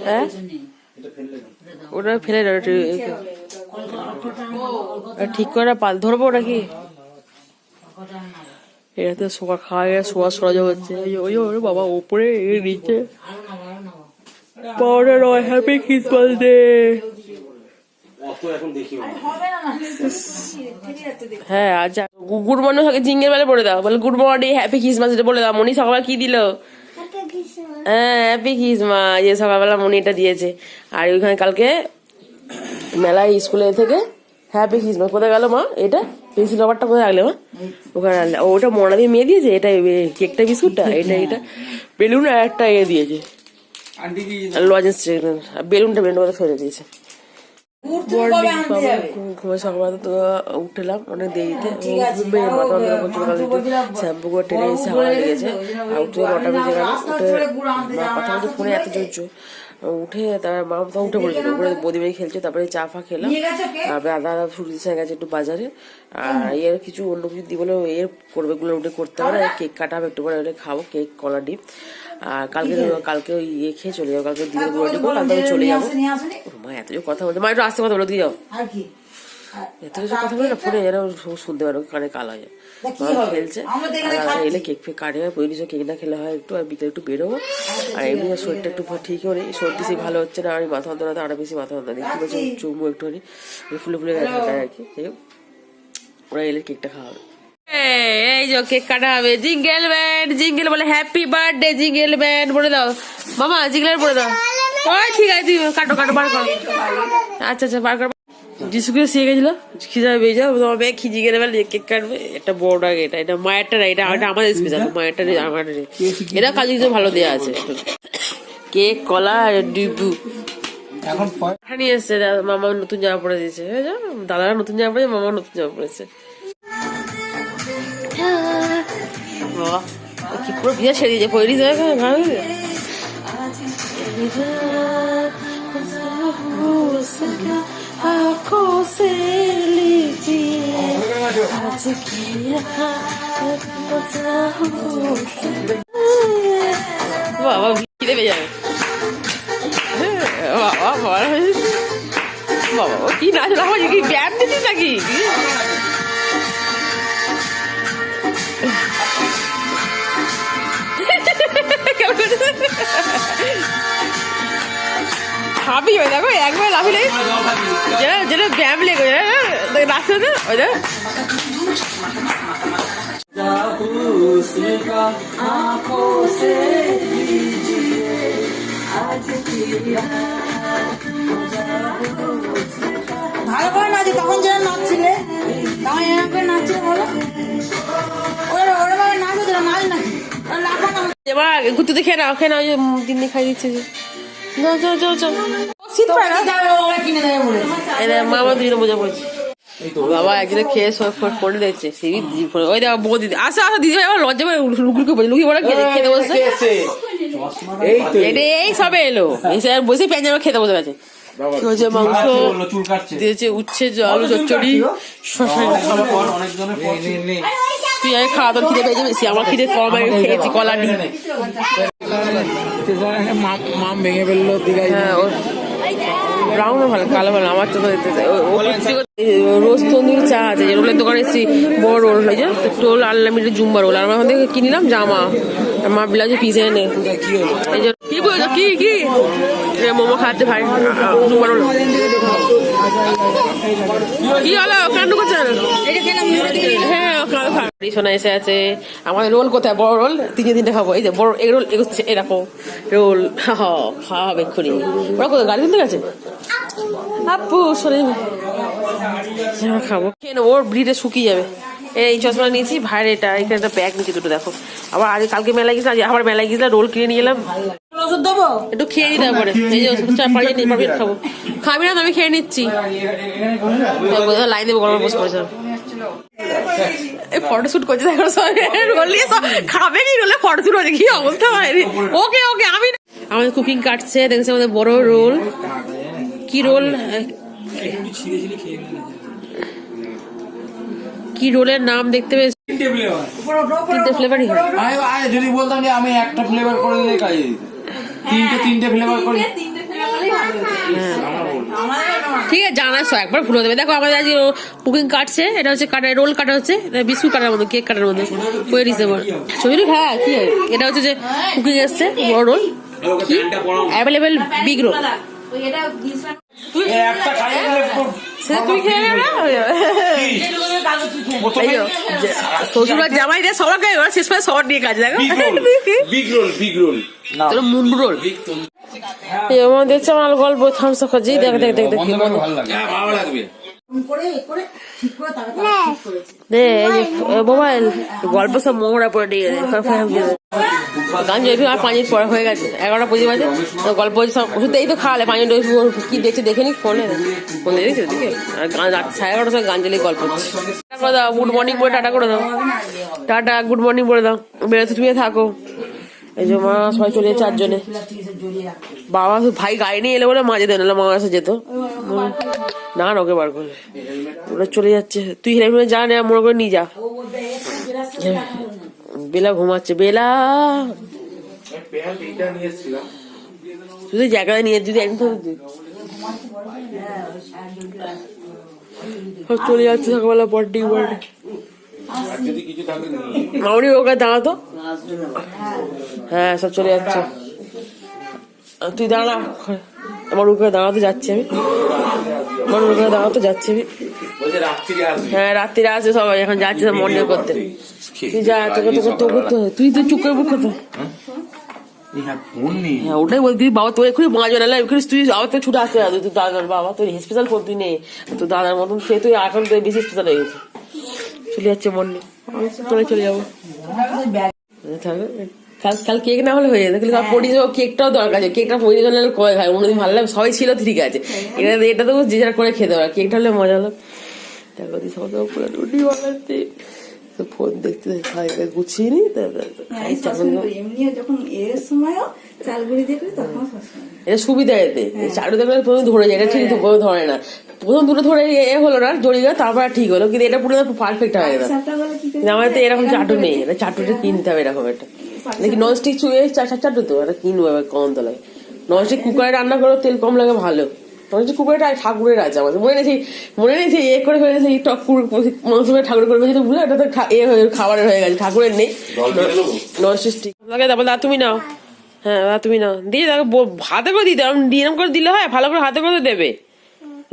হ্যাঁ ওটা ফেলে দাও, ঠিক করে পাল ধরবো নাকি? এটাতে শোয়া খাওয়া শোয়া সরাজা হচ্ছে। ওই বাবা ওপরে নিচে পাউডার নয়, হ্যাপি ক্রিসমাস ডে। হ্যাঁ আচ্ছা, গুড মর্নিং জিঙ্গের বেলা বলে দাও, বলে good morning happy Christmas day বলে দাও। মনি সকালবেলা কি দিল? হ্যাঁ হ্যাপি ক্রিসমাস, যে সকালবেলা মনি এটা দিয়েছে। আর ওইখানে কালকে মেলায় স্কুলে থেকে হ্যাপি ক্রিসমাস। কোথায় গেল মা? এটা পেন্সিল রবারটা কোথায় রাখলে মা? ওখানে রাখলে। ওটা মনা দিয়ে মেয়ে দিয়েছে। এটা কেকটা বিস্কুটটা, এটা বেলুন আর একটা দিয়েছে লজেন্স। বেলুনটা কোথায় ফেলে দিয়েছে। সকালবেলা তো উঠলাম অনেক দেরিতে, শ্যাম্পু করে টেনে এসে হাওয়া লেগেছে। আর উঠে 9টা বেজে গেল। উঠে কথা বলতে ফোনে এত জোর উঠে তারপর মা তো উঠে পড়েছিল, উপরে বদিবাড়ি খেলছে। তারপরে চা ফা খেলাম। তারপরে আদা ছুটি দিচ্ছে গেছে একটু বাজারে। আর এর কিছু অন্য কিছু দিয়ে বলে এর করবে, গুলো উঠে করতে হবে না, কেক কাটা হবে একটু করে, হলে খাবো কেক কলা ডিম। আর কালকে ওই খেয়ে চলে যাবো, কালকে দিনের গুঁড়োটি করে কালকে আমি চলে যাবো। মা এত কথা বলছে, মা একটু আস্তে কথা বলো, দিয়ে যাও। এত কিছু কথা বলে না ফোনে, যেন শুনতে পারো, কানে কাল হয়ে যায়। মা খেলছে, এলে কেক ফেক কাটে, পরিবেশ কেক না খেলে হয় একটু। আর বিকেলে একটু বেরোবো। আর এমনি শরীরটা একটু ঠিক হলে, সর্দি সে ভালো হচ্ছে না। আর মাথা যন্ত্রণা আরো বেশি মাথা যন্ত্রণা দেখতে পাচ্ছি, চুমু একটুখানি ফুলে ফুলে গেছে আর কি। ওরা এলে কেকটা খাওয়াবে। এই যে কেক কাটা হবে। জিঙ্গেল ব্যান্ড, জিঙ্গেল বলে হ্যাপি বার্থডে, জিঙ্গেল ব্যান্ড বলে দাও মামা, জিঙ্গেল বলে দাও। ওই ঠিক আছে, কাটো বার করো। আচ্ছা বার করো। যিশুকে শিখে গেছিল খিদা বেয়ে যাও, তোমার মেয়ে খিজি গেলে বেলা কেক কাটবে। এটা বড় আগে, এটা মায়েরটা না, এটা আমাদের স্পেশাল। মায়েরটা আমার এটা কাজে কিছু ভালো দেওয়া আছে। কেক কলা ডিবু এখন নিয়ে এসছে। মামা নতুন জামা পরে দিয়েছে। দাদারা নতুন জামা পড়েছে, মামা নতুন জামা পড়েছে। কি পুরো ভিজা ছেড়ে দিয়েছে, পয়রি যায় ভালো। বাবা ভিড়ে বেয়ে যাবে। বাবা কি নাচ কি ব্যায়াম দিচ্ছিস নাকি? খাবি ওই দেখো একবার লাফিলে যেটা ব্যায়াম লেগে রাস্তাতে ওই দেখ। ভালো করে নাচে, তখন যেন নাচছিলে তখন এরকম করে নাচছিলে বলো। ওরা নাচ হচ্ছে নাচ নাকি এবার ঘুরতে খেয়ে নাও, খেয়ে নাও, দিন খাই দিচ্ছে। মামা দুজনে মজা করছে। বাবা একজনে খেয়ে করে দিচ্ছে। ওই দেখো বউ দিদি আসা দিদি ভাই আমার লজ্জা লুকিয়ে পড়া খেতে বসছে। এই সবে এলো, এসে বসে প্যাঞ্জামা খেতে বসে গেছে। মাংস দিয়েছে, উচ্ছে আলু চচ্চড়ি, তুই আগে খাওয়া তোর খিদে পেয়েছে বেশি, আমার খিদে কম, খেয়েছি কলা ডিম। মাম ভেঙে ফেললো। হ্যাঁ ওর ব্রাউনও ভালো, কালো ভালো। আমার তো রোজ তন্দুরি চা আছে, যে রোলের দোকানে এসেছি, বড় রোল হয়েছে রোল আনলিমিটেড জুম্বা রোল। আর আমার থেকে কিনলাম জামা, মা বিলাজে পিসে এনে। এই যে কি বলছো, কি মোমো খাচ্ছে ভাই, জুম্বা রোল। কি হলো কান্ড করছেন? হ্যাঁ শোনা এসে আছে। আমাদের রোল কোথায়? বড় রোল 3-3টে খাবো। এই যে বড় এই রোল এগোচ্ছে, এরকম রোল খাওয়া হবে এক্ষুনি। ওরা কোথায় গাড়ি কিনতে গেছে? আপু শোনে খাবো, খেয়ে নেবো, ওর ভিড়ে শুকিয়ে যাবে। এই চশমা নিয়েছি ভাইয়ের, এটা এখানে একটা ব্যাগ নিয়েছি দুটো দেখো। আবার আজ কালকে মেলায় গেছিলাম, আবার মেলায় গেছিলাম, রোল কিনে নিয়ে এলাম। একটু খেয়ে নিতে পারে। এই যে খাবো, খাবি না? আমি খেয়ে নিচ্ছি। লাইন দেবো, গরম বসে পড়েছিলাম। ফটোশুট করছে দেখো, রোল নিয়ে সব খাবে কি? রোলে ফটোশুট হচ্ছে, কি অবস্থা হয়। ওকে আমি আমাদের কুকিং কাটছে, দেখছি আমাদের বড় রোল। কি রোল, কি রোলের নাম দেখতে পেয়েছি? 3টে ফ্লেভারই হয়। যদি বলতাম যে আমি একটা ফ্লেভার করে দিলে কাজে তিনটে ফ্লেভার করি। ঠিক আছে জানাস একবার ভুলে দেবে। দেখো আমাদের আজ কুকিং কাটছে, এটা হচ্ছে কাটা রোল কাটা হচ্ছে, বিস্কুট কাটার মধ্যে, কেক কাটার মধ্যে ওয়েট হিসেবে ছবি। হ্যাঁ কি এটা হচ্ছে যে কুকিং এসছে বড় রোল, কি অ্যাভেলেবেল বিগ রোল। তুই খেয়ে শ্বশুর জামাই রে সবার গায়ে ওরা শেষ পায় সবার নিয়ে কাজ। দেখো তোর মুন্ডু রোল দেখছে আমার গল্প থামস খাচ্ছি। দেখ দেখ দেখ দেখ মোবাইল গল্প সব মোহরা পরে দিয়ে গান যেহেতু আর 5 মিনিট পরে হয়ে গেছে, 11টা 25 বাজে। গল্প ওষুধ এই তো খাওয়ালে 5 মিনিট কি দেখছে দেখে নি ফোনে ফোনে দেখছি ওদিকে। আর গান রাত 11:30 সময় গান চালিয়ে গল্প করে দাও। গুড মর্নিং বলে টাটা করে দাও, টাটা গুড মর্নিং বলে দাও। বেরোতে তুমি থাকো। এই যে মা সবাই চলে 4 জনে। বাবা ভাই গাড়ি নিয়ে এলে বলে মাঝে দেন মা আসে যেত না, ওকে বার করে ওরা চলে যাচ্ছে। তুই হেলে যা না মনে করে নিয়ে যা। বেলা ঘুমাচ্ছে, বেলা শুধু জায়গায় নিয়ে যদি একদম চলে যাচ্ছে সকালবেলা বড্ডি বড্ডি। মামনি ওকে দাঁড়াতো, হ্যাঁ সব চলে যাচ্ছে। তুই দাঁড়া, আমার ওকে দাঁড়াতে যাচ্ছি আমি, আমার ওকে দাঁড়াতে যাচ্ছি আমি। হ্যাঁ রাত্রিরে আসে সবাই, এখন যাচ্ছে মর্নিং করতে। তুই যা, তোকে তোকে তোকে তুই তো চুপ করে বুক করতে। হ্যাঁ ওটাই বলতি বাবা, তোর এক্ষুনি 5 জন এলাম, তুই আবার তো ছুটে আসতে হবে। তুই দাদার বাবা, তোর স্পেশাল ফোন তুই নেই, তোর দাদার মতন সে তুই এখন তুই বেশি স্পেশাল হয়ে গেছে। চলে যাচ্ছে মর্নিং, তোরা চলে যাবো। কাল কেক না হলে হয়ে যেত, কিন্তু কেকটাও দরকার আছে। কেকটা পরিজন করে খায়, অন্যদিন ভালো লাগে, সবাই ছিল ঠিক আছে। এটা তো যে যারা করে খেতে পারে, কেকটা হলে মজা হলো। দেখো সকাল পুরো রুটি বানাচ্ছে, ফোন দেখতে গুছিয়ে নি। এটা সুবিধা, এতে চারু দেখলে প্রথম ধরে যায়, এটা ঠিক প্রথম ধরে না। প্রথম দুটো ধরে হলো না জড়িয়ে, তারপর ঠিক হলো, কিন্তু এটা পুরো পারফেক্ট হয়ে গেল। আমার তো এরকম চাটু নেই, এটা চাটুটা কিনতে হবে এরকম একটা। নাকি ননস্টিক চুয়ে চাটু তো এটা কিনবো, এবার কম তো লাগে। ননস্টিক কুকারে রান্না করো, তেল কম লাগে ভালো। ননস্টিক কুকারটা ঠাকুরের আছে আমাদের, মনে নেই এ করে হয়ে গেছে টক মাংস ঠাকুর করে গেছে, বুঝলো এটা তো খাবারের হয়ে গেছে, ঠাকুরের নেই ননস্টিক লাগে। তারপর তুমি নাও, হ্যাঁ তুমি নাও দিয়ে দেখো হাতে করে দিতে, এরকম করে দিলে হয়, ভালো করে হাতে করে দেবে।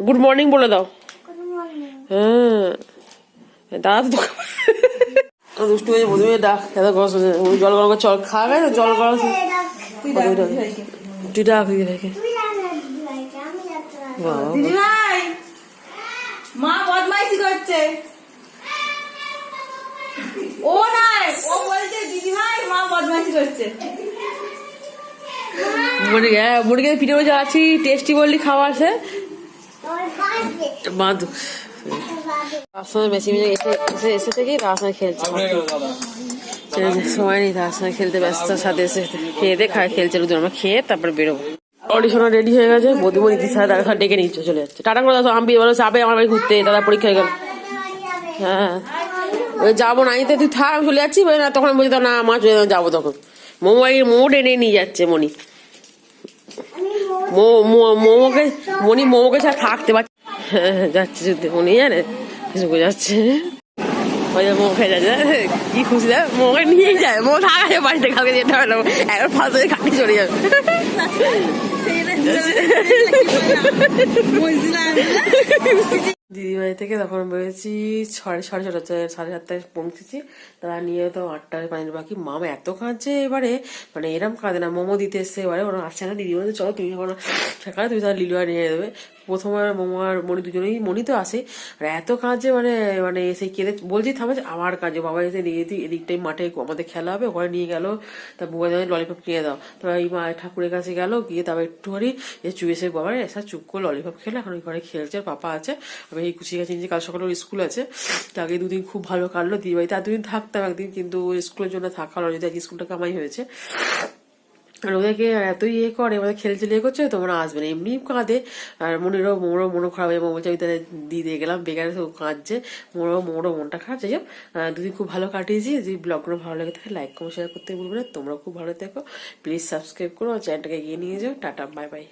গুড মর্নিং বলে দাও। হ্যাঁ দাদা তো দুষ্টু হয়েছে, প্রথমে ডাক জল গরম করে চল খাবে, জল গরম তুই ডাক রেখে। মা বদমাইশি করছে, ও নাই ও বলছে দিদি ভাই মা বদমাইশি করছে। মুরগি পিঠে বসে আছি, টেস্টি বললি খাওয়া আছে। তার সঙ্গে বেশি এসে থেকে তার সঙ্গে খেলছে, সময় নেই তার সঙ্গে খেলতে ব্যস্ত, সাথে এসে খেয়ে দিয়ে খেলছে। আমরা খেয়ে তারপরে বেরোবো। অডিশন রেডি হয়ে গেছে, বৌদিমণি দিশা দাদা ডেকে নিচ্ছে, চলে যাচ্ছে। টাটা করে দাও, আমি বলো যাবে আমার বাড়ি ঘুরতে, দাদা পরীক্ষা হয়ে গেল। হ্যাঁ ওই যাবো না, তুই থাক আমি চলে যাচ্ছি না, তখন বলছি না মা চলে যাবো। তখন মোমো টেনে নিয়ে যাচ্ছে মনি, মোমোকে ছাড়া থাকতে পারছে। হ্যাঁ যাচ্ছে যদি মনি জানে কিছু বোঝাচ্ছে, মোমো খেয়ে যাচ্ছে, কি খুশি দেয় মোমোকে নিয়ে যায়। মোমো থাকা বাড়িতে কালকে যেতে হবে না, একবার ফালতু খাটি চলে যাবে। দিদিবাড়ি থেকে তখন বেরোচ্ছি 7:30 পৌঁছেছি। তারা নিয়ে তো 8টায় 5 বাকি। মামা এত কাঁদছে এবারে, মানে এরম কাঁদে না। মোমো দিতে এসছে এবারে, ওরা আসছে না। দিদিবাড়িতে চলো তুমি যখন সেখানে তুমি তাহলে লিলুয়া নিয়ে দেবে। প্রথমে মোমো আর মনি দুজনেই, মনি তো আসে, আর এত কাঁদছে মানে সেই কেঁদে বলছি থামে, আবার কাঁদছে। বাবা এসে এদিকটাই মাঠে আমাদের খেলা হবে, ওখানে নিয়ে গেল। তার বুয়া জানে ললিপপ কিনে দাও। তারপর এই মা ঠাকুরের কাছে গেল, গিয়ে তারপর একটুখানি চুয়েছে বাবার এসে চুপ করে ললিপপ খেলে। এখন ওই ঘরে খেলছে, পাপা আছে। আমি এই কুচি গেছি যে কাল সকালে ওর স্কুল আছে, তাকে 2 দিন খুব ভালো কাটলো। দিদিবাড়িতে আর 2 দিন থাকতাম একদিন, কিন্তু স্কুলের জন্য থাকা হলো, যদি আজ স্কুলটা কামাই হয়েছে। আর ওদেরকে এত ইয়ে করে, ওদের খেলছে ইয়ে করছে, তোমরা আসবে না, এমনি কাঁদে। আর মোড়ো মনও খারাপ হয়ে বলছে আমি তাদের দিয়ে গেলাম বেকারে, তো কাঁদছে, মোড়ো মনটা খারাপ। যাই হোক, দুদিন খুব ভালো কাটিয়েছি। যদি ব্লগগুলো ভালো লাগে থাকে লাইক কমেন্ট শেয়ার করতে ভুলবে না। তোমরা খুব ভালো থেকো, প্লিজ সাবস্ক্রাইব করো, চ্যানেলটাকে এগিয়ে নিয়ে যাও। Tata, bye bye.